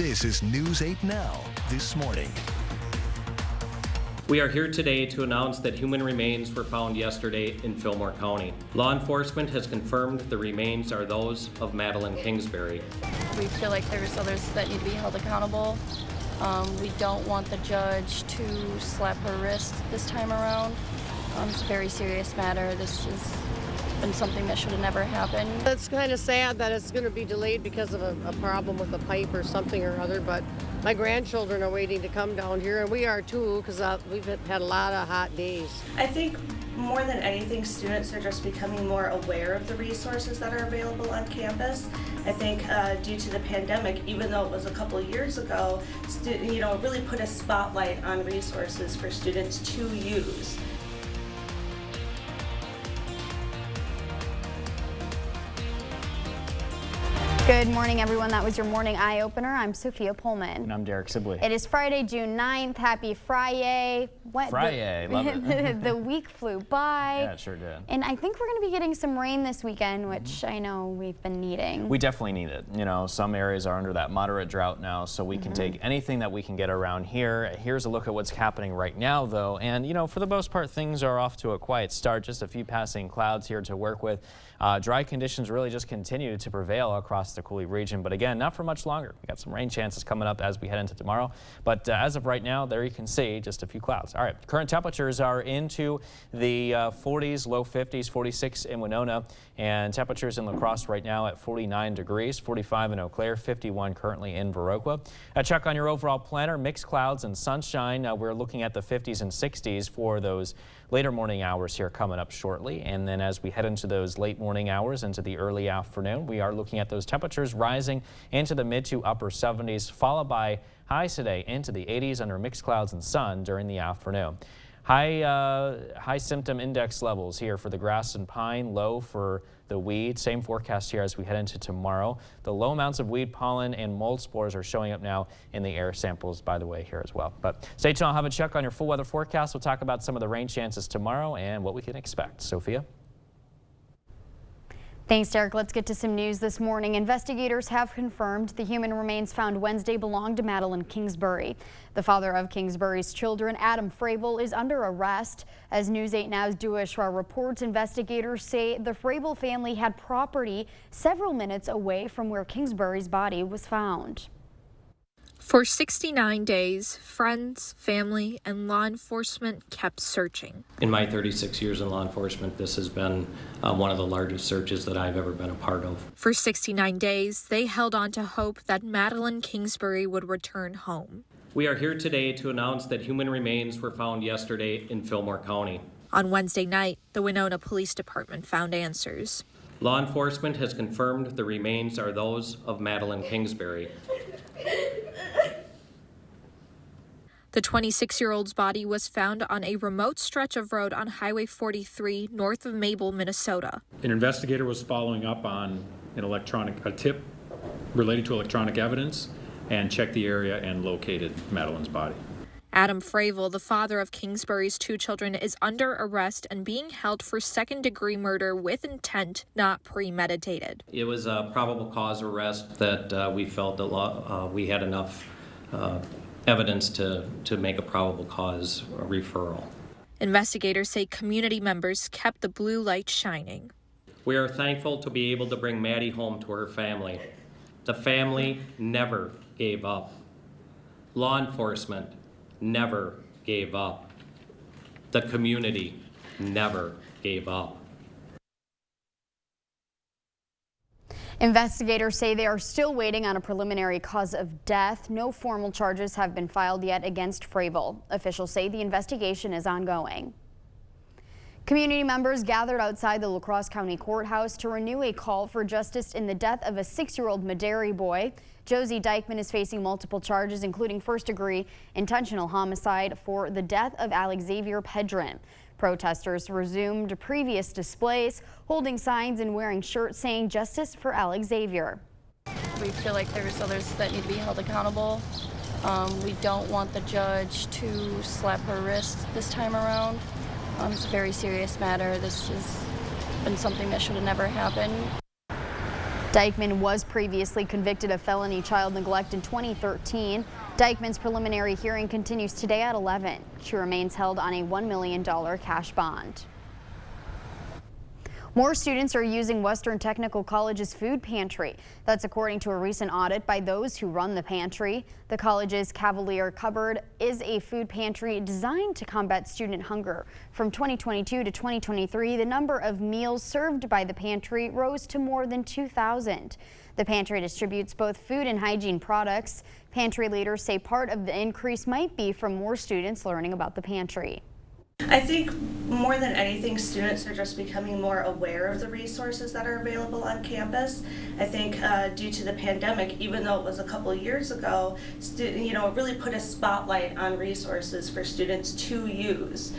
This is News 8 Now, this morning. We are here today to announce that human remains were found yesterday in Fillmore County. Law enforcement has confirmed the remains are those of Madeline Kingsbury. We feel like there's others that need to be held accountable. We don't want the judge to slap her wrist this time around. It's a very serious matter. This has been something that should have never happened. It's kind of sad that it's going to be delayed because of a problem with a pipe or something or other, but my grandchildren are waiting to come down here, and we are too, because we've had a lot of hot days. I think more than anything, students are just becoming more aware of the resources that are available on campus. I think due to the pandemic, even though it was a couple of years ago, it really put a spotlight on resources for students to use. Good morning, everyone. That was your morning eye opener. I'm Sophia Pullman. And I'm Derek Sibley. It is Friday, June 9th. Happy Friday. Friday, love it. The week flew by. Yeah, it sure did. And I think we're going to be getting some rain this weekend, which I know we've been needing. We definitely need it. You know, some areas are under that moderate drought now, so we can take anything that we can get around here. Here's a look at what's happening right now, though. And, you know, for the most part, things are off to a quiet start. Just a few passing clouds here to work with. Dry conditions really just continue to prevail across the Coulee region, but again, not for much longer. We got some rain chances coming up as we head into tomorrow, but as of right now, there you can see just a few clouds. All right, current temperatures are into the 40s, low 50s, 46 in Winona, and temperatures in La Crosse right now at 49 degrees, 45 in Eau Claire, 51 currently in Viroqua. A check on your overall planner, mixed clouds and sunshine. We're looking at the 50s and 60s for those later morning hours here coming up shortly, and then as we head into those late morning hours into the early afternoon, we are looking at those temperatures rising into the mid to upper 70s, followed by highs today into the 80s under mixed clouds and sun during the afternoon. High symptom index levels here for the grass and pine, low for the weed. Same forecast here as we head into tomorrow. The low amounts of weed pollen and mold spores are showing up now in the air samples, by the way, here as well. But stay tuned. I'll have a check on your full weather forecast. We'll talk about some of the rain chances tomorrow and what we can expect. Sophia? Thanks, Derek. Let's get to some news this morning. Investigators have confirmed the human remains found Wednesday belonged to Madeline Kingsbury. The father of Kingsbury's children, Adam Fravel, is under arrest. As News 8 Now's Dua Shra reports, investigators say the Fravel family had property several minutes away from where Kingsbury's body was found. For 69 days, friends, family, and law enforcement kept searching. In my 36 years in law enforcement, this has been one of the largest searches that I've ever been a part of. For 69 days, they held on to hope that Madeline Kingsbury would return home. We are here today to announce that human remains were found yesterday in Fillmore County. On Wednesday night, the Winona Police Department found answers. Law enforcement has confirmed the remains are those of Madeline Kingsbury. The 26-year-old's body was found on a remote stretch of road on Highway 43 north of Mabel, Minnesota. An investigator was following up on a tip related to electronic evidence and checked the area and located Madeline's body. Adam Fravel, the father of Kingsbury's two children, is under arrest and being held for second-degree murder with intent, not premeditated. It was a probable cause arrest that we felt that we had enough evidence to make a probable cause referral. Investigators say community members kept the blue light shining. We are thankful to be able to bring Maddie home to her family. The family never gave up. Law enforcement never gave up. The community never gave up. Investigators say they are still waiting on a preliminary cause of death. No formal charges have been filed yet against Fravel. Officials say the investigation is ongoing. Community members gathered outside the La Crosse County Courthouse to renew a call for justice in the death of a 6-year-old Maderi boy. Josie Dykeman is facing multiple charges, including first-degree intentional homicide for the death of Alex Xavier Pedrin. Protesters resumed previous displays, holding signs and wearing shirts saying "Justice for Alex Xavier." We feel like there's others that need to be held accountable. We don't want the judge to slap her wrist this time around. It's a very serious matter. This has been something that should have never happened. Dykeman was previously convicted of felony child neglect in 2013. Dykeman's preliminary hearing continues today at 11. She remains held on a $1 million cash bond. More students are using Western Technical College's food pantry. That's according to a recent audit by those who run the pantry. The college's Cavalier Cupboard is a food pantry designed to combat student hunger. From 2022 to 2023, the number of meals served by the pantry rose to more than 2,000. The pantry distributes both food and hygiene products. Pantry leaders say part of the increase might be from more students learning about the pantry. I think more than anything, students are just becoming more aware of the resources that are available on campus. I think due to the pandemic, even though it was a couple of years ago, it really put a spotlight on resources for students to use.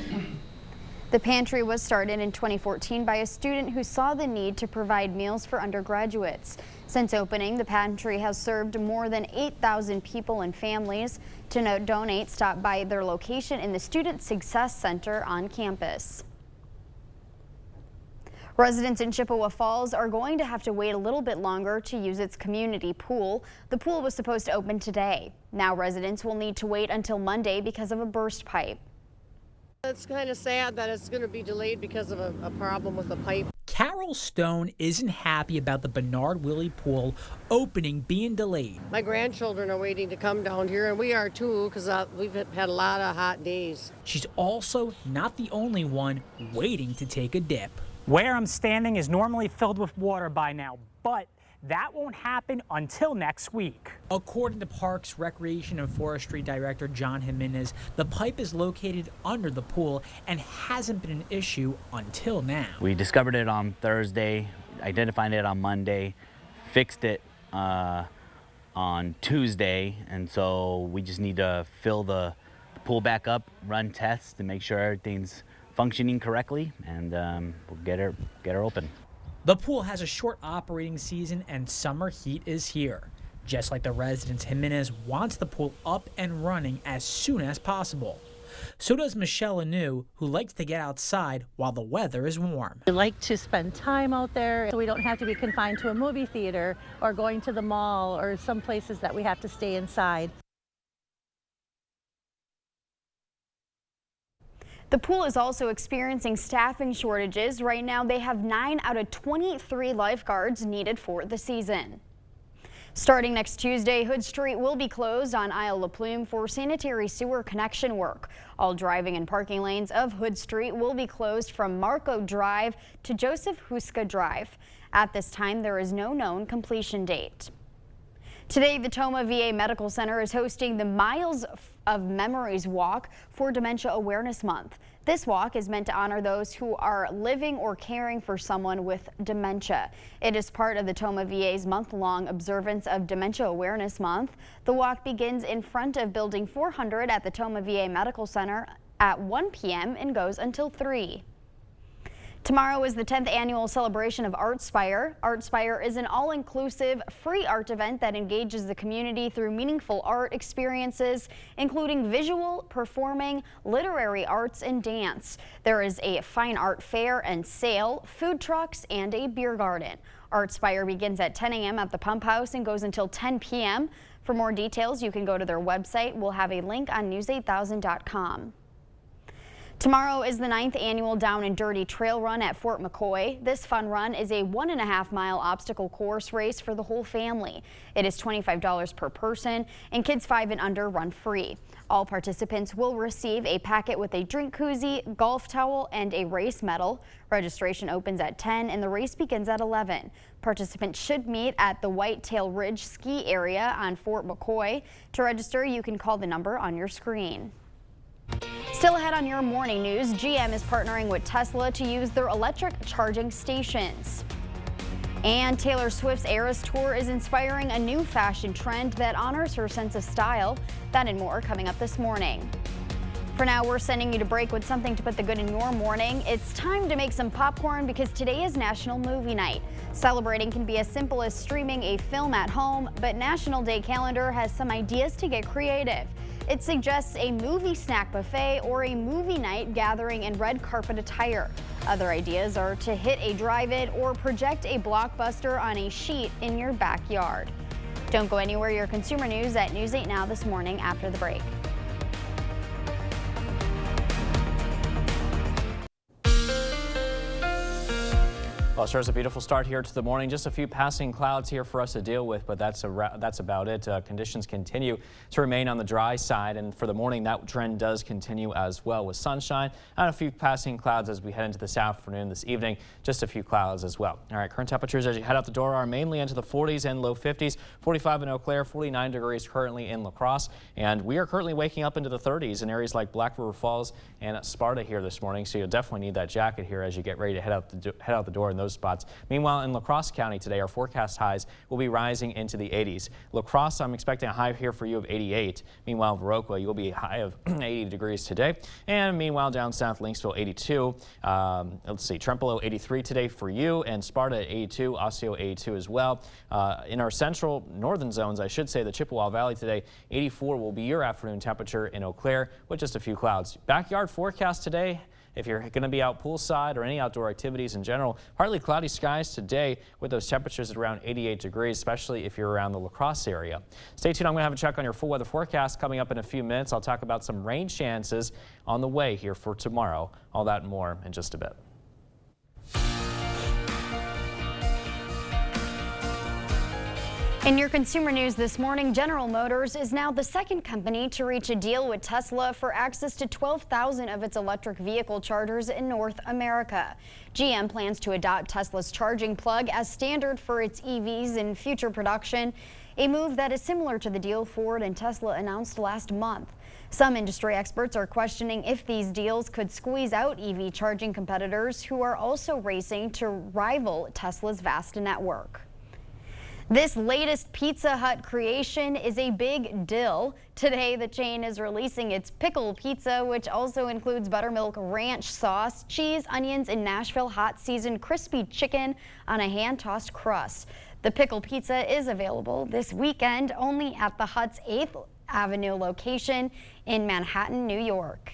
The pantry was started in 2014 by a student who saw the need to provide meals for undergraduates. Since opening, the pantry has served more than 8,000 people and families. To donate, stop by their location in the Student Success Center on campus. Residents in Chippewa Falls are going to have to wait a little bit longer to use its community pool. The pool was supposed to open today. Now residents will need to wait until Monday because of a burst pipe. It's kind of sad that it's going to be delayed because of a problem with the pipe. Carol Stone isn't happy about the Bernard Willey Pool opening being delayed. My grandchildren are waiting to come down here, and we are too, because we've had a lot of hot days. She's also not the only one waiting to take a dip. Where I'm standing is normally filled with water by now, but that won't happen until next week. According to Parks, Recreation, and Forestry Director John Jimenez, the pipe is located under the pool and hasn't been an issue until now. We discovered it on Thursday, identified it on Monday, fixed it on Tuesday, and so we just need to fill the pool back up, run tests to make sure everything's functioning correctly, and we'll get her open. The pool has a short operating season and summer heat is here. Just like the residents, Jimenez wants the pool up and running as soon as possible. So does Michelle Anu, who likes to get outside while the weather is warm. We like to spend time out there so we don't have to be confined to a movie theater or going to the mall or some places that we have to stay inside. The pool is also experiencing staffing shortages. Right now, they have 9 out of 23 lifeguards needed for the season. Starting next Tuesday, Hood Street will be closed on Isle La Plume for sanitary sewer connection work. All driving and parking lanes of Hood Street will be closed from Marco Drive to Joseph Huska Drive. At this time, there is no known completion date. Today, the Tomah VA Medical Center is hosting the Miles of Memories Walk for Dementia Awareness Month. This walk is meant to honor those who are living or caring for someone with dementia. It is part of the Tomah VA's month-long observance of Dementia Awareness Month. The walk begins in front of Building 400 at the Tomah VA Medical Center at 1 p.m. and goes until 3. Tomorrow is the 10th annual celebration of ArtSpire. ArtSpire is an all-inclusive, free art event that engages the community through meaningful art experiences, including visual, performing, literary arts, and dance. There is a fine art fair and sale, food trucks, and a beer garden. ArtSpire begins at 10 a.m. at the Pump House and goes until 10 p.m. For more details, you can go to their website. We'll have a link on news8000.com. Tomorrow is the 9th annual Down and Dirty Trail Run at Fort McCoy. This fun run is a 1.5-mile obstacle course race for the whole family. It is $25 per person, and kids 5 and under run free. All participants will receive a packet with a drink koozie, golf towel, and a race medal. Registration opens at 10 and the race begins at 11. Participants should meet at the Whitetail Ridge ski area on Fort McCoy. To register, you can call the number on your screen. Still ahead on your morning news, GM is partnering with Tesla to use their electric charging stations. And Taylor Swift's Eras Tour is inspiring a new fashion trend that honors her sense of style. That and more coming up this morning. For now, we're sending you to break with something to put the good in your morning. It's time to make some popcorn because today is National Movie Night. Celebrating can be as simple as streaming a film at home, but National Day Calendar has some ideas to get creative. It suggests a movie snack buffet or a movie night gathering in red carpet attire. Other ideas are to hit a drive-it or project a blockbuster on a sheet in your backyard. Don't go anywhere. Your consumer news at News 8 Now this morning after the break. Well, sure is a beautiful start here to the morning. Just a few passing clouds here for us to deal with, but that's about it. Conditions continue to remain on the dry side, and for the morning, that trend does continue as well with sunshine and a few passing clouds as we head into this afternoon, this evening. Just a few clouds as well. All right, current temperatures as you head out the door are mainly into the 40s and low 50s. 45 in Eau Claire, 49 degrees currently in La Crosse, and we are currently waking up into the 30s in areas like Black River Falls and Sparta here this morning. So you'll definitely need that jacket here as you get ready to head out the door in those spots. Meanwhile, in La Crosse County today, our forecast highs will be rising into the 80s. La Crosse, I'm expecting a high here for you of 88. Meanwhile, Viroqua, you'll be a high of 80 degrees today. And meanwhile, down south, Lynxville, 82. Let's see, Trempealeau, 83 today for you, and Sparta at 82, Osseo, 82 as well. In our central northern zones, I should say, the Chippewa Valley today, 84 will be your afternoon temperature in Eau Claire with just a few clouds. Backyard forecast today. If you're going to be out poolside or any outdoor activities in general, partly cloudy skies today with those temperatures at around 88 degrees, especially if you're around the La Crosse area. Stay tuned. I'm going to have a check on your full weather forecast coming up in a few minutes. I'll talk about some rain chances on the way here for tomorrow. All that and more in just a bit. In your consumer news this morning, General Motors is now the second company to reach a deal with Tesla for access to 12,000 of its electric vehicle chargers in North America. GM plans to adopt Tesla's charging plug as standard for its EVs in future production, a move that is similar to the deal Ford and Tesla announced last month. Some industry experts are questioning if these deals could squeeze out EV charging competitors who are also racing to rival Tesla's vast network. This latest Pizza Hut creation is a big deal. Today, the chain is releasing its pickle pizza, which also includes buttermilk ranch sauce, cheese, onions, and Nashville hot seasoned crispy chicken on a hand-tossed crust. The pickle pizza is available this weekend only at the Hut's 8th Avenue location in Manhattan, New York.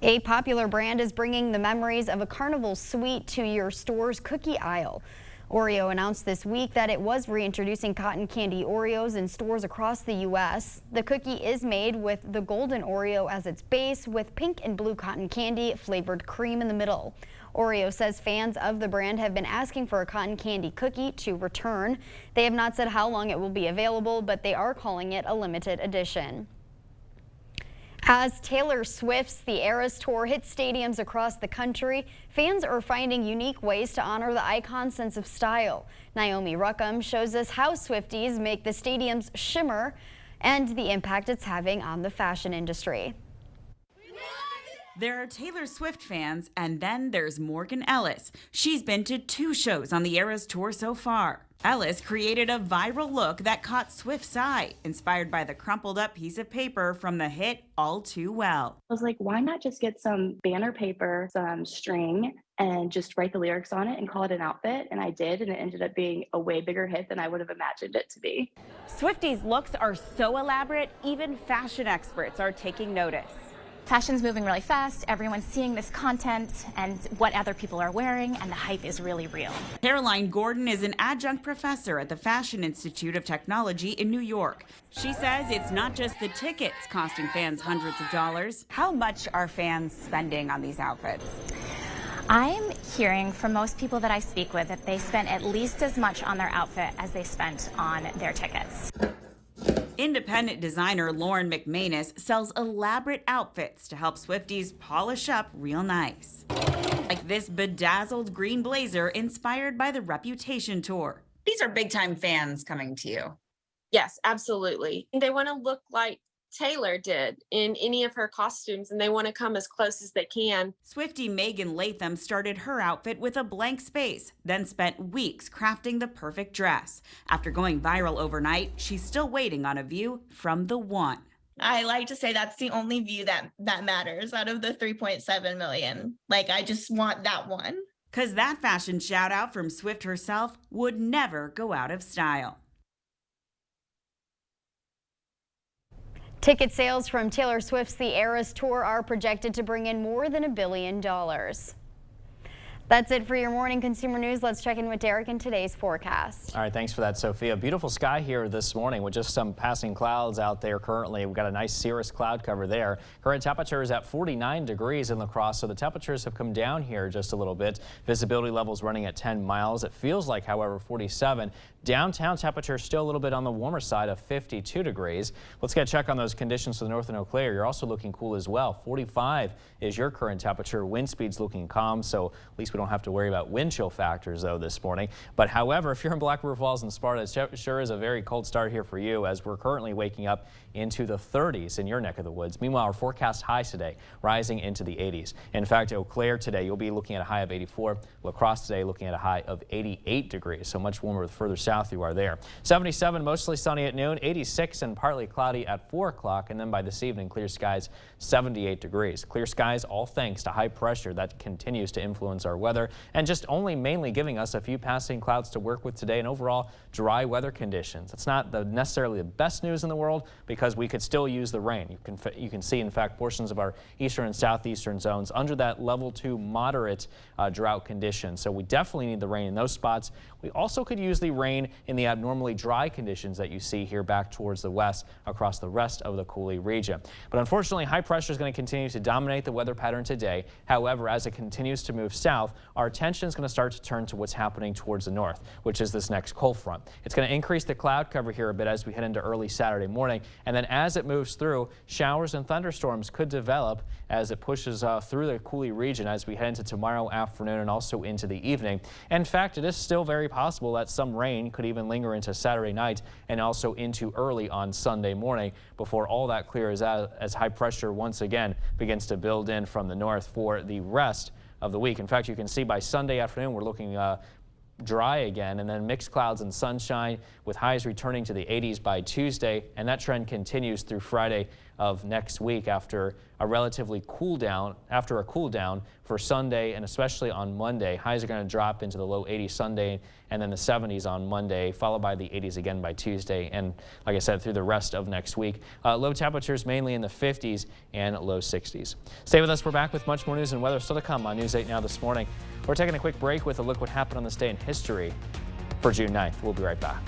A popular brand is bringing the memories of a carnival sweet to your store's cookie aisle. Oreo announced this week that it was reintroducing cotton candy Oreos in stores across the U.S. The cookie is made with the golden Oreo as its base, with pink and blue cotton candy flavored cream in the middle. Oreo says fans of the brand have been asking for a cotton candy cookie to return. They have not said how long it will be available, but they are calling it a limited edition. As Taylor Swift's The Eras Tour hits stadiums across the country, fans are finding unique ways to honor the icon's sense of style. Naomi Ruckham shows us how Swifties make the stadiums shimmer and the impact it's having on the fashion industry. There are Taylor Swift fans, and then there's Morgan Ellis. She's been to 2 shows on the Eras Tour so far. Ellis created a viral look that caught Swift's eye, inspired by the crumpled up piece of paper from the hit All Too Well. I was like, why not just get some banner paper, some string, and just write the lyrics on it and call it an outfit? And I did, and it ended up being a way bigger hit than I would have imagined it to be. Swifties' looks are so elaborate, even fashion experts are taking notice. Fashion's moving really fast. Everyone's seeing this content and what other people are wearing, and the hype is really real. Caroline Gordon is an adjunct professor at the Fashion Institute of Technology in New York. She says it's not just the tickets costing fans hundreds of dollars. How much are fans spending on these outfits? I'm hearing from most people that I speak with that they spent at least as much on their outfit as they spent on their tickets. Independent designer Lauren McManus sells elaborate outfits to help Swifties polish up real nice. Like this bedazzled green blazer inspired by the Reputation tour. These are big time fans coming to you. Yes, absolutely. They want to look like Taylor did in any of her costumes, and they want to come as close as they can. Swiftie Megan Latham started her outfit with a blank space, then spent weeks crafting the perfect dress. After going viral overnight, she's still waiting on a view from the One. I like to say that's the only view that matters out of the 3.7 million. Like, I just want that one. 'Cause that fashion shout out from Swift herself would never go out of style. Ticket sales from Taylor Swift's The Eras Tour are projected to bring in more than $1 billion. That's it for your morning consumer news. Let's check in with Derek in today's forecast. All right, thanks for that, Sophia. Beautiful sky here this morning with just some passing clouds out there currently. We've got a nice cirrus cloud cover there. Current temperature is at 49 degrees in La Crosse, so the temperatures have come down here just a little bit. Visibility levels running at 10 miles. It feels like, however, 47. Downtown temperature still a little bit on the warmer side of 52 degrees. Let's get a check on those conditions to the north in Eau Claire. You're also looking cool as well. 45 is your current temperature. Wind speed's looking calm, so at least we don't have to worry about wind chill factors though this morning. But however, if you're in Black River Falls and Sparta, it sure is a very cold start here for you, as we're currently waking up into the 30s in your neck of the woods. Meanwhile, our forecast highs today rising into the 80s. In fact, Eau Claire today, you'll be looking at a high of 84. La Crosse today looking at a high of 88 degrees, so much warmer the further south you are there. 77 mostly sunny at noon, 86 and partly cloudy at 4 o'clock, and then by this evening, clear skies 78 degrees. Clear skies all thanks to high pressure that continues to influence our weather and just only mainly giving us a few passing clouds to work with today and overall dry weather conditions. It's not necessarily the best news in the world because we could still use the rain. You can see, in fact, portions of our eastern and southeastern zones under that level 2 moderate drought condition. So we definitely need the rain in those spots. We also could use the rain in the abnormally dry conditions that you see here back towards the west across the rest of the Coulee region. But unfortunately, high pressure is going to continue to dominate the weather pattern today. However, as it continues to move south, our attention is going to start to turn to what's happening towards the north, which is this next cold front. It's going to increase the cloud cover here a bit as we head into early Saturday morning, and then as it moves through, showers and thunderstorms could develop as it pushes through the Coulee region as we head into tomorrow afternoon and also into the evening. In fact, it is still very possible that some rain could even linger into Saturday night and also into early on Sunday morning before all that clears out as high pressure once again begins to build in from the north for the rest of the week. In fact, you can see by Sunday afternoon we're looking dry again, and then mixed clouds and sunshine with highs returning to the 80s by Tuesday, and that trend continues through Friday of next week after a relatively cool down for Sunday and especially on Monday. Highs are going to drop into the low 80s Sunday and then the 70s on Monday, followed by the 80s again by Tuesday, and like I said, through the rest of next week. Low temperatures mainly in the 50s and low 60s. Stay with us. We're back with much more news and weather still to come on News 8 Now this morning. We're taking a quick break with a look what happened on this day in history for June 9th. We'll be right back.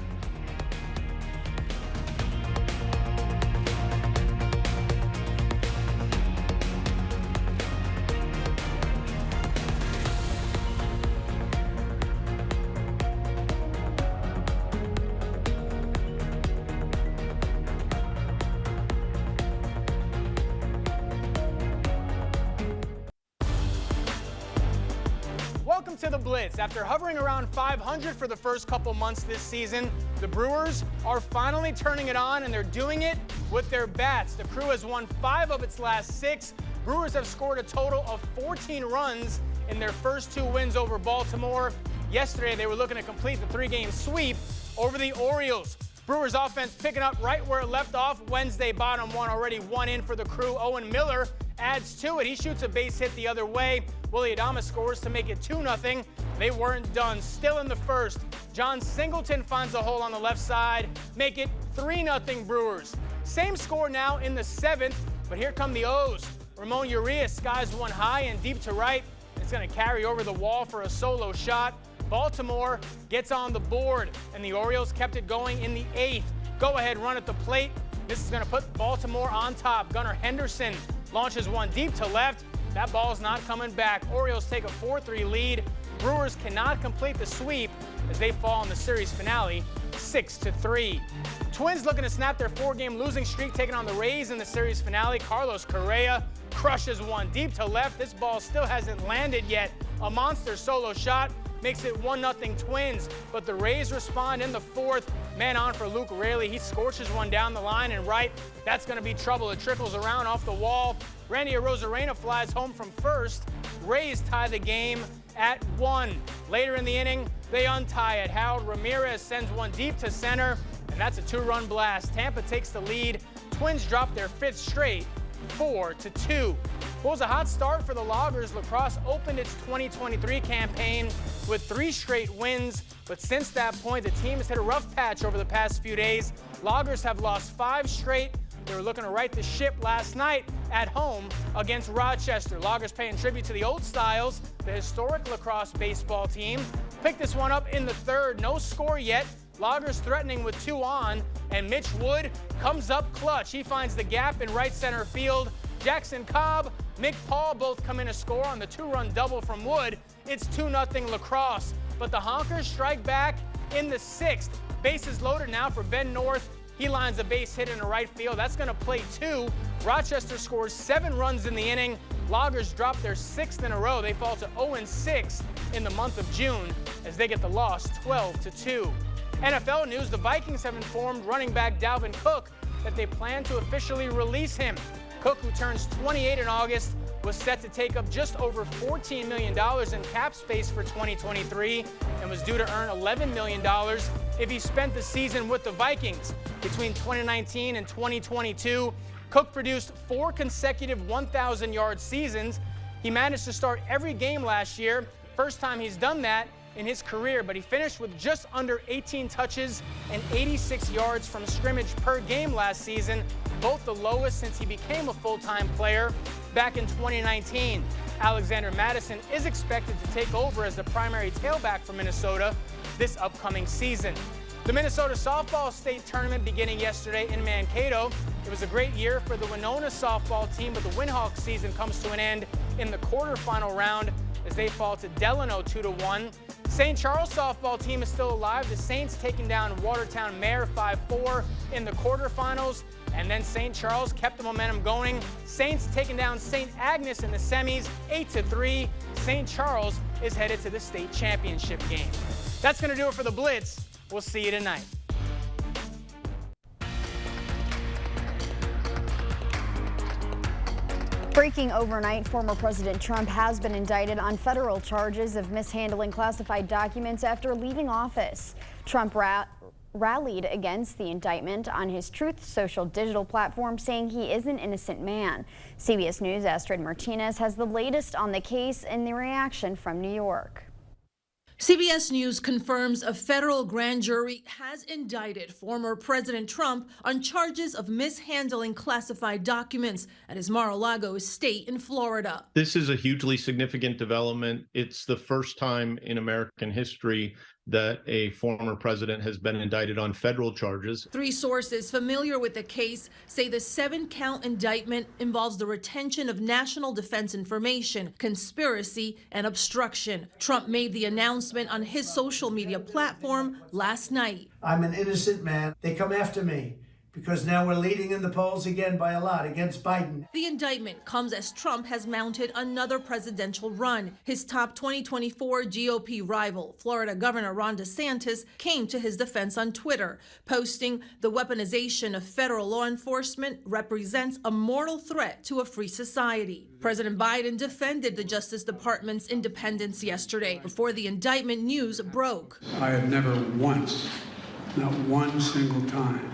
Welcome to the Blitz. After hovering around 500 for the first couple months this season, the Brewers are finally turning it on, and they're doing it with their bats. The crew has won 5 of its last 6. Brewers have scored a total of 14 runs in their first 2 wins over Baltimore. Yesterday, they were looking to complete the 3-game sweep over the Orioles. Brewers offense picking up right where it left off Wednesday. Bottom 1 already 1 in for the crew. Owen Miller adds to it. He shoots a base hit the other way. Willie Adames scores to make it 2-0. They weren't done. Still in the first, John Singleton finds a hole on the left side. Make it 3-0 Brewers. Same score now in the 7th, but here come the O's. Ramon Urias skies one high and deep to right. It's going to carry over the wall for a solo shot. Baltimore gets on the board, and the Orioles kept it going in the 8th. Go-ahead run at the plate. This is going to put Baltimore on top. Gunnar Henderson launches one deep to left. That ball's not coming back. Orioles take a 4-3 lead. Brewers cannot complete the sweep as they fall in the series finale 6-3. Twins looking to snap their 4-game losing streak, taking on the Rays in the series finale. Carlos Correa crushes one deep to left. This ball still hasn't landed yet. A monster solo shot makes it 1-0 Twins, but the Rays respond in the 4th. Man on for Luke Raley. He scorches one down the line and right. That's going to be trouble. It trickles around off the wall. Randy Arozarena flies home from first. Rays tie the game at 1. Later in the inning, they untie it. Harold Ramirez sends one deep to center, and that's a 2-run blast. Tampa takes the lead. Twins drop their 5th straight, 4-2. It was a hot start for the Loggers. La Crosse opened its 2023 campaign with 3 straight wins, but since that point, the team has hit a rough patch over the past few days. Loggers have lost 5 straight. They were looking to right the ship last night at home against Rochester. Loggers paying tribute to the Old Styles, the historic lacrosse baseball team. Picked this one up in the third. No score yet. Loggers threatening with 2 on, and Mitch Wood comes up clutch. He finds the gap in right center field. Jackson Cobb, Mick Paul both come in to score on the 2-run double from Wood. It's 2-0 Lacrosse, but the Honkers strike back in the 6th. Bases loaded now for Ben North. He lines a base hit into right field. That's going to play 2. Rochester scores 7 runs in the inning. Loggers drop their 6th in a row. They fall to 0-6 in the month of June as they get the loss 12-2. NFL news, the Vikings have informed running back Dalvin Cook that they plan to officially release him. Cook, who turns 28 in August, was set to take up just over $14 million in cap space for 2023 and was due to earn $11 million if he spent the season with the Vikings. Between 2019 and 2022, Cook produced 4 consecutive 1,000-yard seasons. He managed to start every game last year, first time he's done that in his career, but he finished with just under 18 touches and 86 yards from scrimmage per game last season, both the lowest since he became a full-time player back in 2019. Alexander Madison is expected to take over as the primary tailback for Minnesota this upcoming season. The Minnesota softball state tournament beginning yesterday in Mankato. It was a great year for the Winona softball team, but the Windhawks season comes to an end in the quarterfinal round as they fall to Delano 2-1. St. Charles softball team is still alive. The Saints taking down Watertown Mare 5-4 in the quarterfinals. And then St. Charles kept the momentum going. Saints taking down St. Agnes in the semis 8-3. St. Charles is headed to the state championship game. That's going to do it for the Blitz. We'll see you tonight. Breaking overnight, former President Trump has been indicted on federal charges of mishandling classified documents after leaving office. Trump rallied against the indictment on his Truth Social digital platform, saying he is an innocent man. CBS News' Astrid Martinez has the latest on the case and the reaction from New York. CBS News confirms a federal grand jury has indicted former President Trump on charges of mishandling classified documents at his Mar-a-Lago estate in Florida. This is a hugely significant development. It's the first time in American history that a former president has been indicted on federal charges. 3 sources familiar with the case say the 7-count indictment involves the retention of national defense information, conspiracy, and obstruction. Trump made the announcement on his social media platform last night. I'm an innocent man. They come after me because now we're leading in the polls again by a lot against Biden. The indictment comes as Trump has mounted another presidential run. His top 2024 GOP rival, Florida Governor Ron DeSantis, came to his defense on Twitter, posting, "The weaponization of federal law enforcement represents a mortal threat to a free society." President Biden defended the Justice Department's independence yesterday before the indictment news broke. I have never once, not one single time,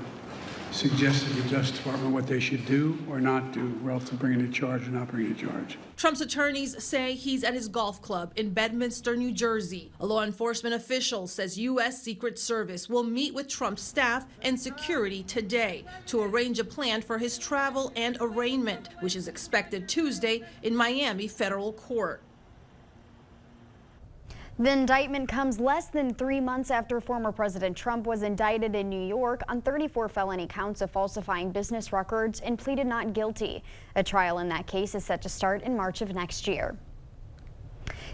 suggested to the Justice Department what they should do or not do relative to bringing a charge or not bringing a charge. Trump's attorneys say he's at his golf club in Bedminster, New Jersey. A law enforcement official says U.S. Secret Service will meet with Trump's staff and security today to arrange a plan for his travel and arraignment, which is expected Tuesday in Miami federal court. The indictment comes less than 3 months after former President Trump was indicted in New York on 34 felony counts of falsifying business records and pleaded not guilty. A trial in that case is set to start in March of next year.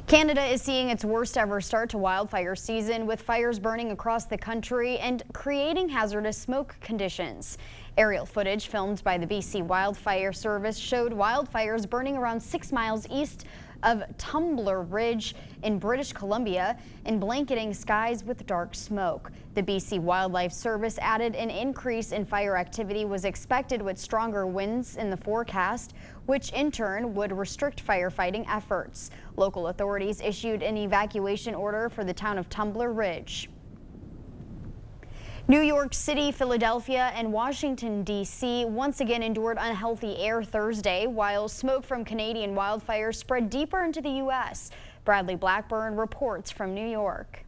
Canada is seeing its worst ever start to wildfire season, with fires burning across the country and creating hazardous smoke conditions. Aerial footage filmed by the BC Wildfire Service showed wildfires burning around 6 miles east of Tumbler Ridge in British Columbia and blanketing skies with dark smoke. The BC Wildlife Service added an increase in fire activity was expected with stronger winds in the forecast, which in turn would restrict firefighting efforts. Local authorities issued an evacuation order for the town of Tumbler Ridge. New York City, Philadelphia, and Washington, D.C. once again endured unhealthy air Thursday, while smoke from Canadian wildfires spread deeper into the U.S. Bradley Blackburn reports from New York.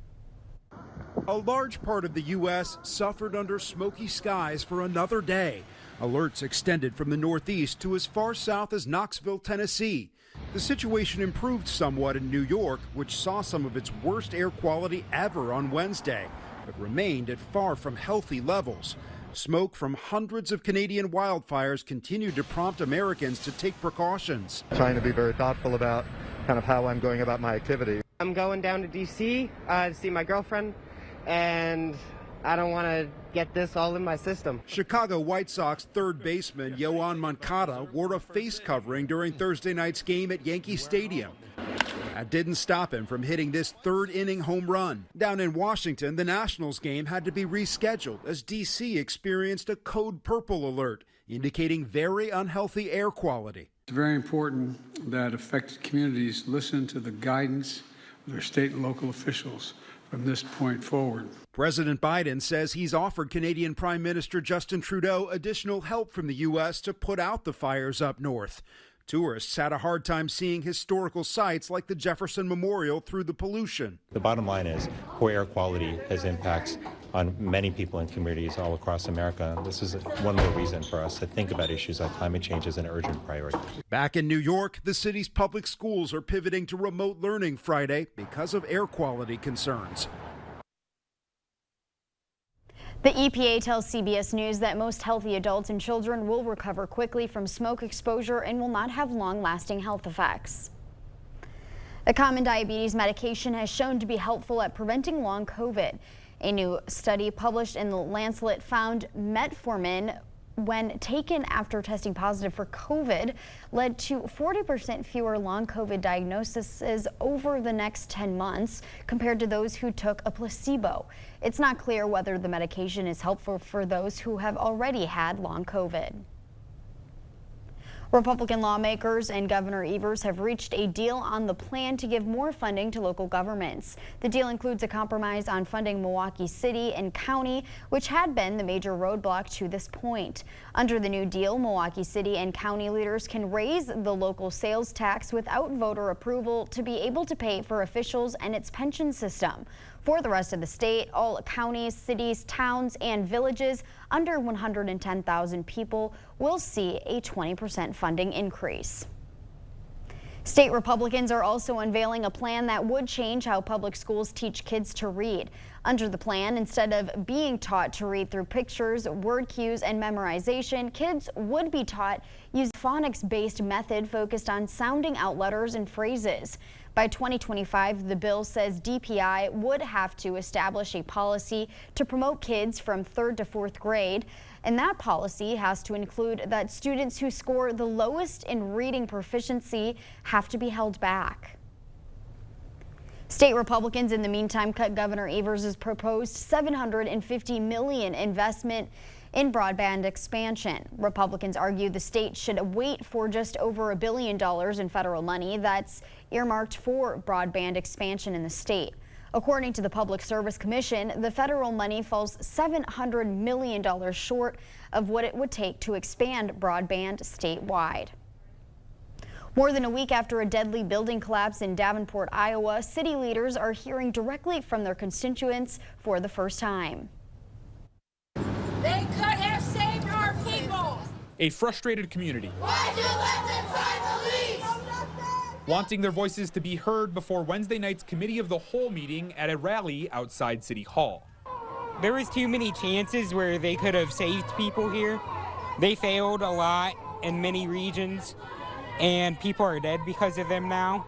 A large part of the U.S. suffered under smoky skies for another day. Alerts extended from the Northeast to as far south as Knoxville, Tennessee. The situation improved somewhat in New York, which saw some of its worst air quality ever on Wednesday, but remained at far from healthy levels. Smoke from hundreds of Canadian wildfires continued to prompt Americans to take precautions. Trying to be very thoughtful about kind of how I'm going about my activity. I'm going down to D.C. To see my girlfriend, and I don't want to get this all in my system. Chicago White Sox third baseman Yoan Moncada wore a face covering during Thursday night's game at Yankee Stadium. That didn't stop him from hitting this third-inning home run. Down in Washington, the Nationals game had to be rescheduled as D.C. experienced a code purple alert, indicating very unhealthy air quality. It's very important that affected communities listen to the guidance of their state and local officials from this point forward. President Biden says he's offered Canadian Prime Minister Justin Trudeau additional help from the U.S. to put out the fires up north. Tourists had a hard time seeing historical sites like the Jefferson Memorial through the pollution. The bottom line is poor air quality has impacts on many people and communities all across America. This is one more reason for us to think about issues like climate change as an urgent priority. Back in New York, the city's public schools are pivoting to remote learning Friday because of air quality concerns. The EPA tells CBS News that most healthy adults and children will recover quickly from smoke exposure and will not have long-lasting health effects. A common diabetes medication has shown to be helpful at preventing long COVID. A new study published in the Lancet found metformin, when taken after testing positive for COVID, led to 40% fewer long COVID diagnoses over the next 10 months compared to those who took a placebo. It's not clear whether the medication is helpful for those who have already had long COVID. Republican lawmakers and Governor Evers have reached a deal on the plan to give more funding to local governments. The deal includes a compromise on funding Milwaukee City and County, which had been the major roadblock to this point. Under the new deal, Milwaukee City and County leaders can raise the local sales tax without voter approval to be able to pay for officials and its pension system. For the rest of the state, all counties, cities, towns, and villages under 110,000 people will see a 20% funding increase. State Republicans are also unveiling a plan that would change how public schools teach kids to read. Under the plan, instead of being taught to read through pictures, word cues, and memorization, kids would be taught using a phonics-based method focused on sounding out letters and phrases. By 2025, the bill says DPI would have to establish a policy to promote kids from 3rd to 4th grade. And that policy has to include that students who score the lowest in reading proficiency have to be held back. State Republicans, in the meantime, cut Governor Evers' proposed $750 million investment in broadband expansion. Republicans argue the state should wait for just over $1 billion in federal money that's earmarked for broadband expansion in the state. According to the Public Service Commission, the federal money falls $700 million short of what it would take to expand broadband statewide. More than a week after a deadly building collapse in Davenport, Iowa, city leaders are hearing directly from their constituents for the first time. They could have saved our people. A frustrated community. Why'd you let them sign the lease? Wanting their voices to be heard before Wednesday night's Committee of the Whole meeting at a rally outside City Hall. There was too many chances where they could have saved people here. They failed a lot in many regions, and people are dead because of them now,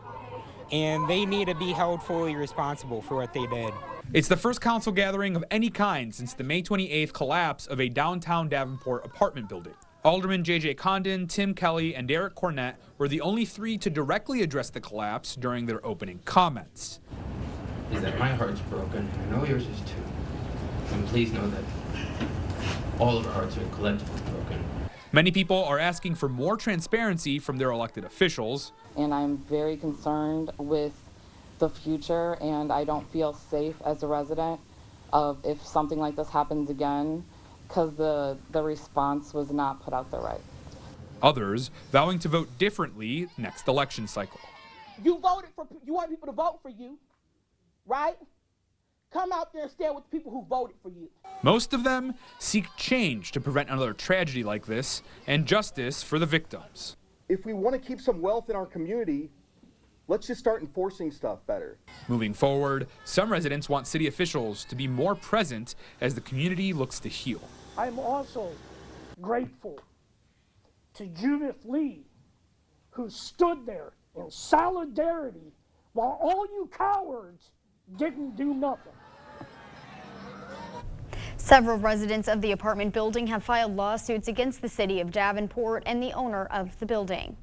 and they need to be held fully responsible for what they did. It's the first council gathering of any kind since the May 28th collapse of a downtown Davenport apartment building. Alderman J.J. Condon, Tim Kelly, and Derek Cornett were the only three to directly address the collapse during their opening comments. Is that my heart's broken, and I know yours is too. And please know that all of our hearts are collectively broken. Many people are asking for more transparency from their elected officials. And I'm very concerned with the future, and I don't feel safe as a resident of if something like this happens again, because the response was not put out there right. Others vowing to vote differently next election cycle. You voted for, you want people to vote for you, right? Come out there and stand with the people who voted for you. Most of them seek change to prevent another tragedy like this and justice for the victims. If we want to keep some wealth in our community, let's just start enforcing stuff better. Moving forward, some residents want city officials to be more present as the community looks to heal. I'm also grateful to Judith Lee, who stood there in solidarity while all you cowards didn't do nothing. Several residents of the apartment building have filed lawsuits against the city of Davenport and the owner of the building.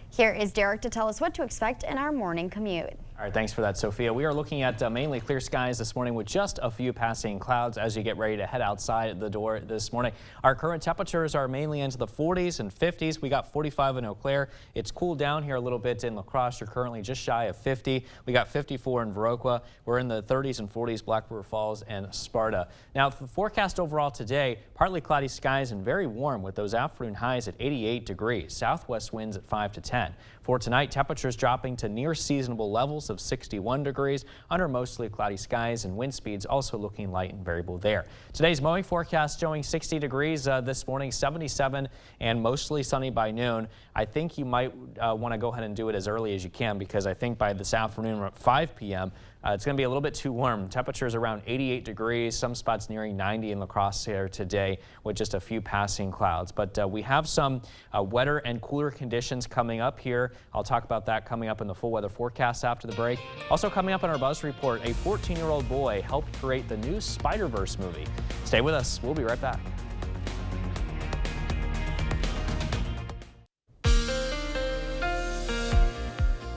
Here is Derek to tell us what to expect in our morning commute. All right, thanks for that, Sophia. We are looking at mainly clear skies this morning with just a few passing clouds as you get ready to head outside the door this morning. Our current temperatures are mainly into the 40s and 50s. We got 45 in Eau Claire. It's cooled down here a little bit in La Crosse. You're currently just shy of 50. We got 54 in Viroqua. We're in the 30s and 40s, Black River Falls and Sparta. Now, the forecast overall today, partly cloudy skies and very warm with those afternoon highs at 88 degrees. Southwest winds at 5 to 10. For tonight, temperatures dropping to near seasonable levels of 61 degrees under mostly cloudy skies, and wind speeds also looking light and variable there. Today's mowing forecast showing 60 degrees this morning, 77 and mostly sunny by noon. I think you might want to go ahead and do it as early as you can, because I think by this afternoon at 5 p.m. It's going to be a little bit too warm. Temperatures around 88 degrees, some spots nearing 90 in La Crosse here today with just a few passing clouds. But we have some wetter and cooler conditions coming up here. I'll talk about that coming up in the full weather forecast after the break. Also coming up in our Buzz Report, a 14-year-old boy helped create the new Spider-Verse movie. Stay with us. We'll be right back.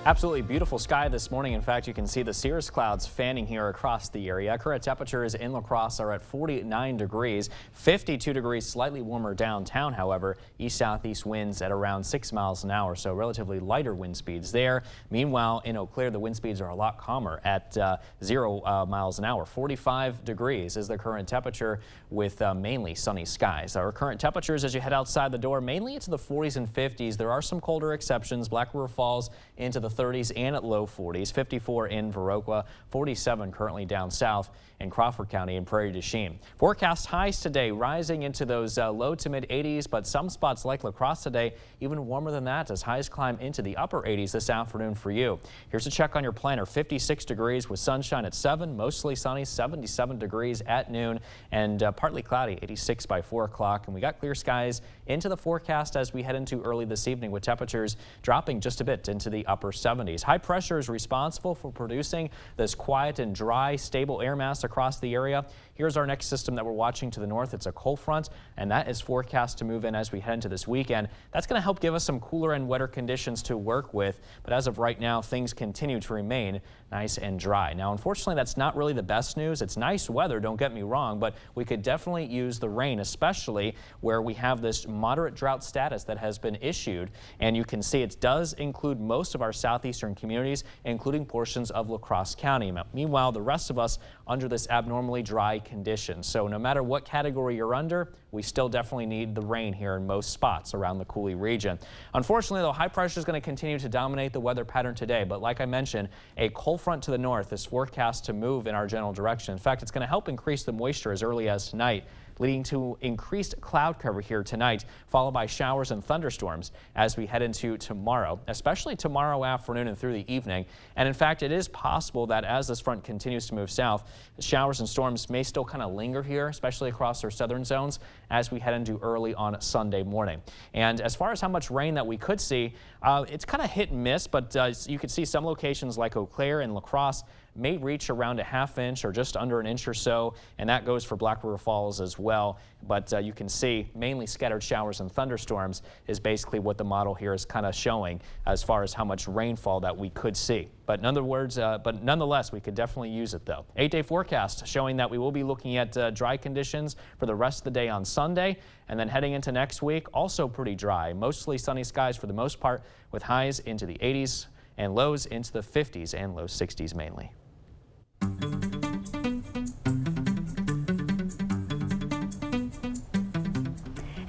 Absolutely beautiful sky this morning. In fact, you can see the cirrus clouds fanning here across the area. Current temperatures in La Crosse are at 49 degrees, 52 degrees, slightly warmer downtown. However, east-southeast winds at around 6 miles an hour, so relatively lighter wind speeds there. Meanwhile, in Eau Claire, the wind speeds are a lot calmer at 0 miles an hour. 45 degrees is the current temperature with mainly sunny skies. Our current temperatures as you head outside the door, mainly into the 40s and 50s. There are some colder exceptions. Black River Falls into the 30s and at low 40s, 54 in Viroqua, 47 currently down south in Crawford County and Prairie du Chien. Forecast highs today rising into those low to mid 80s, but some spots like La Crosse today even warmer than that as highs climb into the upper 80s this afternoon for you. Here's a check on your planner. 56 degrees with sunshine at 7, mostly sunny, 77 degrees at noon, and partly cloudy, 86 by 4 o'clock. And we got clear skies into the forecast as we head into early this evening, with temperatures dropping just a bit into the upper 70s. High pressure is responsible for producing this quiet and dry, stable air mass across the area. Here's our next system that we're watching to the north. It's a cold front, and that is forecast to move in as we head into this weekend. That's going to help give us some cooler and wetter conditions to work with, but as of right now, things continue to remain nice and dry. Now, unfortunately, that's not really the best news. It's nice weather, don't get me wrong, but we could definitely use the rain, especially where we have this moderate drought status that has been issued, and you can see it does include most of our southeastern communities, including portions of La Crosse County. Meanwhile, the rest of us under this abnormally dry condition. So no matter what category you're under, we still definitely need the rain here in most spots around the Coulee region. Unfortunately, though, high pressure is going to continue to dominate the weather pattern today. But like I mentioned, a cold front to the north is forecast to move in our general direction. In fact, it's going to help increase the moisture as early as tonight, leading to increased cloud cover here tonight, followed by showers and thunderstorms as we head into tomorrow, especially tomorrow afternoon and through the evening. And in fact, it is possible that as this front continues to move south, showers and storms may still kind of linger here, especially across our southern zones as we head into early on Sunday morning. And as far as how much rain that we could see, it's kind of hit and miss, but you could see some locations like Eau Claire and La Crosse may reach around a ½ inch or just under an inch or so, and that goes for Black River Falls as well. But you can see mainly scattered showers and thunderstorms is basically what the model here is kind of showing as far as how much rainfall that we could see. But nonetheless, we could definitely use it though. 8-day forecast showing that we will be looking at dry conditions for the rest of the day on Sunday, and then heading into next week, also pretty dry. Mostly sunny skies for the most part, with highs into the 80s and lows into the 50s and low 60s mainly.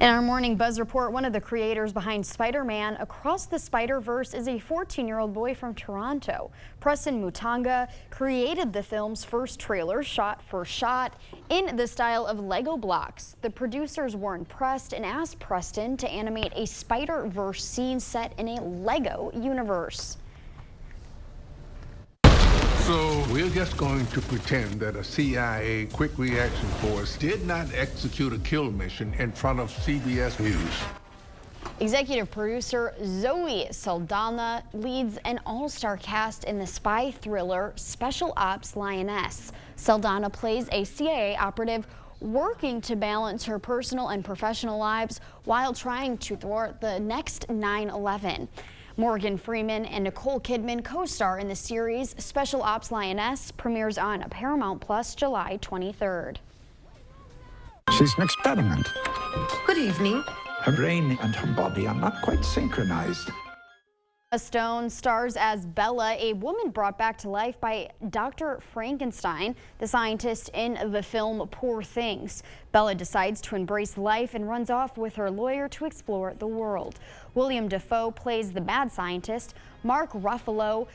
In our Morning Buzz report, one of the creators behind Spider-Man Across the Spider-Verse is a 14-year-old boy from Toronto. Preston Mutanga created the film's first trailer shot for shot in the style of Lego blocks. The producers were impressed and asked Preston to animate a Spider-Verse scene set in a Lego universe. So we're just going to pretend that a CIA quick reaction force did not execute a kill mission in front of CBS News. Executive producer Zoe Saldana leads an all-star cast in the spy thriller Special Ops Lioness. Saldana plays a CIA operative working to balance her personal and professional lives while trying to thwart the next 9/11. Morgan Freeman and Nicole Kidman co-star in the series. Special Ops Lioness premieres on Paramount Plus July 23rd. She's an experiment. Good evening. Her brain and her body are not quite synchronized. Emma Stone stars as Bella, a woman brought back to life by Dr. Frankenstein, the scientist in the film Poor Things. Bella decides to embrace life and runs off with her lawyer to explore the world. William Dafoe plays the mad scientist. Mark Ruffalo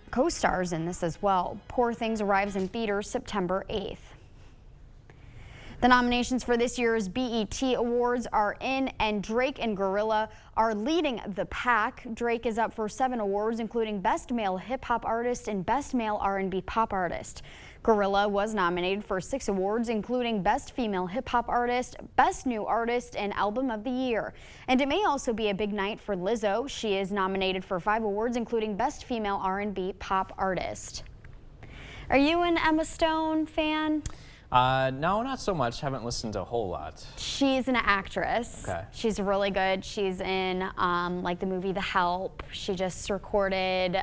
co-stars in this as well. Poor Things arrives in theaters September 8th. The nominations for this year's BET Awards are in, and Drake and Gorilla are leading the pack. Drake is up for 7 awards, including Best Male Hip Hop Artist and Best Male R&B Pop Artist. Gorilla was nominated for 6 awards, including Best Female Hip Hop Artist, Best New Artist, and Album of the Year. And it may also be a big night for Lizzo. She is nominated for 5 awards, including Best Female R&B Pop Artist. Are you an Emma Stone fan? No, not so much. Haven't listened to a whole lot. She's an actress. Okay. She's really good. She's in like the movie The Help. She just recorded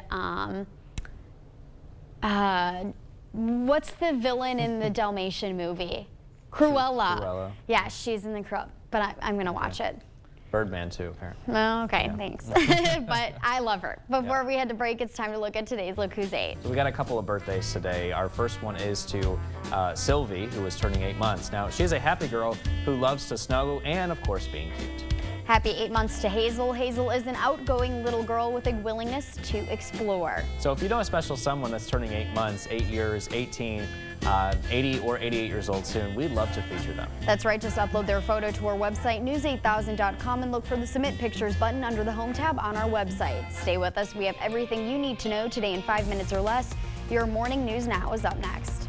what's the villain in the Dalmatian movie? Cruella. Cruella. Yeah, she's in the Cruella, but I'm gonna watch it. Birdman too, apparently. Oh, okay, thanks. But I love her. Before we head to break, it's time to look at today's Look Who's 8. So we got a couple of birthdays today. Our first one is to Sylvie, who is turning 8 months. Now, she's a happy girl who loves to snuggle and, of course, being cute. Happy 8 months to Hazel. Hazel is an outgoing little girl with a willingness to explore. So if you know a special someone that's turning 8 months, 8 years, 18, 80 or 88 years old soon, we'd love to feature them. That's right. Just upload their photo to our website, news8000.com, and look for the Submit Pictures button under the Home tab on our website. Stay with us. We have everything you need to know today in 5 minutes or less. Your Morning News Now is up next.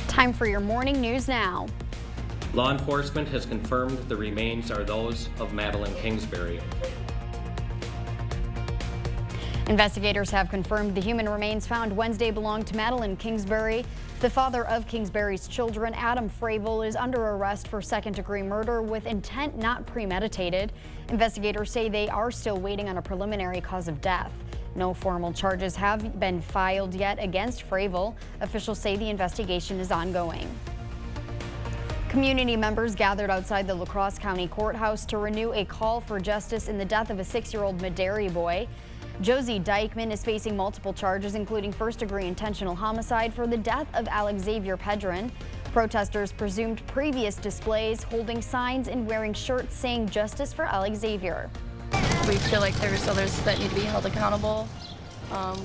Time for your Morning News Now. Law enforcement has confirmed the remains are those of Madeline Kingsbury. Investigators have confirmed the human remains found Wednesday belonged to Madeline Kingsbury. The father of Kingsbury's children, Adam Fravel, is under arrest for second-degree murder with intent not premeditated. Investigators say they are still waiting on a preliminary cause of death. No formal charges have been filed yet against Fravel. Officials say the investigation is ongoing. Community members gathered outside the La Crosse County Courthouse to renew a call for justice in the death of a 6-year-old Maderi boy. Josie Dykeman is facing multiple charges, including first-degree intentional homicide for the death of Alex Xavier Pedron. Protesters presumed previous displays, holding signs and wearing shirts saying "Justice for Alex Xavier." We feel like there's others that need to be held accountable.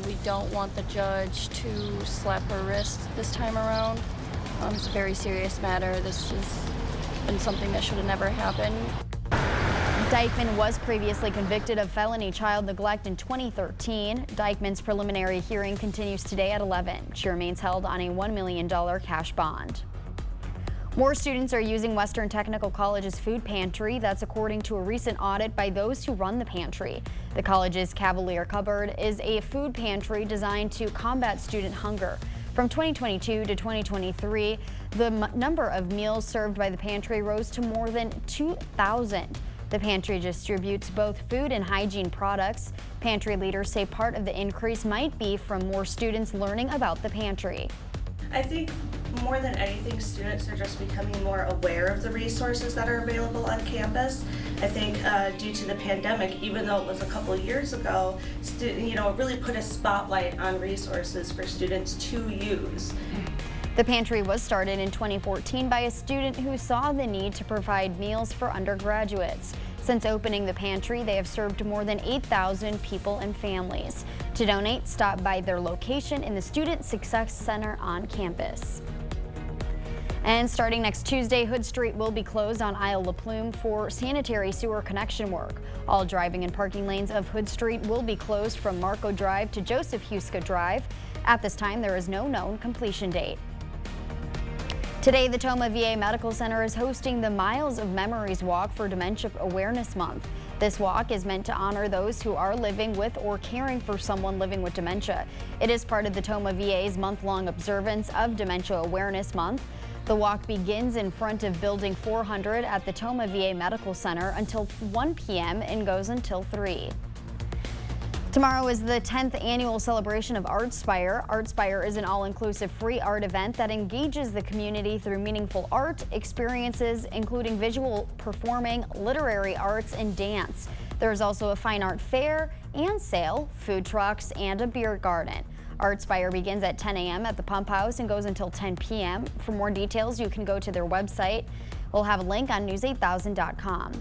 We don't want the judge to slap her wrist this time around. It's a very serious matter. This has been something that should have never happened. Dykeman was previously convicted of felony child neglect in 2013. Dykeman's preliminary hearing continues today at 11. She remains held on a $1 million cash bond. More students are using Western Technical College's food pantry. That's according to a recent audit by those who run the pantry. The college's Cavalier Cupboard is a food pantry designed to combat student hunger. From 2022 to 2023, the number of meals served by the pantry rose to more than 2,000. The pantry distributes both food and hygiene products. Pantry leaders say part of the increase might be from more students learning about the pantry. I think more than anything, students are just becoming more aware of the resources that are available on campus. I think due to the pandemic, even though it was a couple years ago, it really put a spotlight on resources for students to use. The pantry was started in 2014 by a student who saw the need to provide meals for undergraduates. Since opening the pantry, they have served more than 8,000 people and families. To donate, stop by their location in the Student Success Center on campus. And starting next Tuesday, Hood Street will be closed on Isle La Plume for sanitary sewer connection work. All driving and parking lanes of Hood Street will be closed from Marco Drive to Joseph Huska Drive. At this time, there is no known completion date. Today, the Toma VA Medical Center is hosting the Miles of Memories Walk for Dementia Awareness Month. This walk is meant to honor those who are living with or caring for someone living with dementia. It is part of the Toma VA's month-long observance of Dementia Awareness Month. The walk begins in front of Building 400 at the Toma VA Medical Center until 1 p.m. and goes until 3. Tomorrow is the 10th annual celebration of ArtSpire. ArtSpire is an all-inclusive free art event that engages the community through meaningful art experiences, including visual performing, literary arts, and dance. There is also a fine art fair and sale, food trucks, and a beer garden. ArtSpire begins at 10 a.m. at the Pump House and goes until 10 p.m. For more details, you can go to their website. We'll have a link on news8000.com.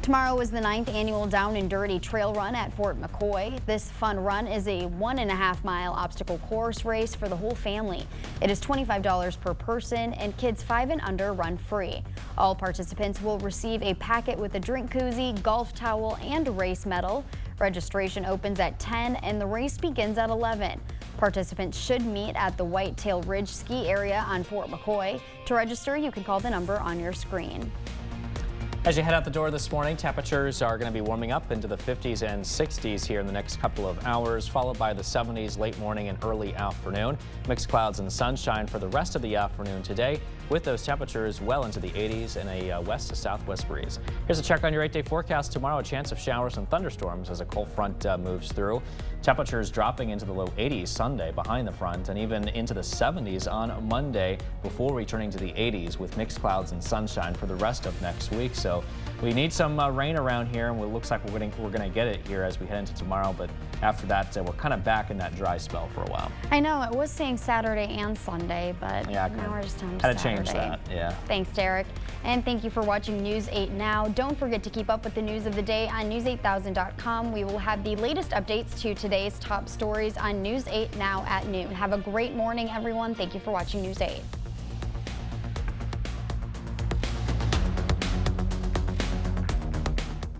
Tomorrow is the 9th annual Down and Dirty Trail Run at Fort McCoy. This fun run is a 1.5-mile obstacle course race for the whole family. It is $25 per person, and kids 5 and under run free. All participants will receive a packet with a drink koozie, golf towel, and race medal. Registration opens at 10 and the race begins at 11. Participants should meet at the Whitetail Ridge ski area on Fort McCoy. To register, you can call the number on your screen. As you head out the door this morning, temperatures are going to be warming up into the 50s and 60s here in the next couple of hours, followed by the 70s late morning and early afternoon. Mixed clouds and sunshine for the rest of the afternoon today, with those temperatures well into the 80s and a west to southwest breeze. Here's a check on your 8-day forecast. Tomorrow, a chance of showers and thunderstorms as a cold front moves through. Temperatures dropping into the low 80s Sunday behind the front, and even into the 70s on Monday before returning to the 80s with mixed clouds and sunshine for the rest of next week. So we need some rain around here, and it looks like we're going to get it here as we head into tomorrow. But after that, we're kind of back in that dry spell for a while. I know it was saying Saturday and Sunday, but yeah, now we're just on Saturday. Saturday. Change that. Yeah. Thanks, Derek. And thank you for watching News 8 Now. Don't forget to keep up with the news of the day on news8000.com. We will have the latest updates to today's top stories on News 8 Now at noon. Have a great morning, everyone. Thank you for watching News 8.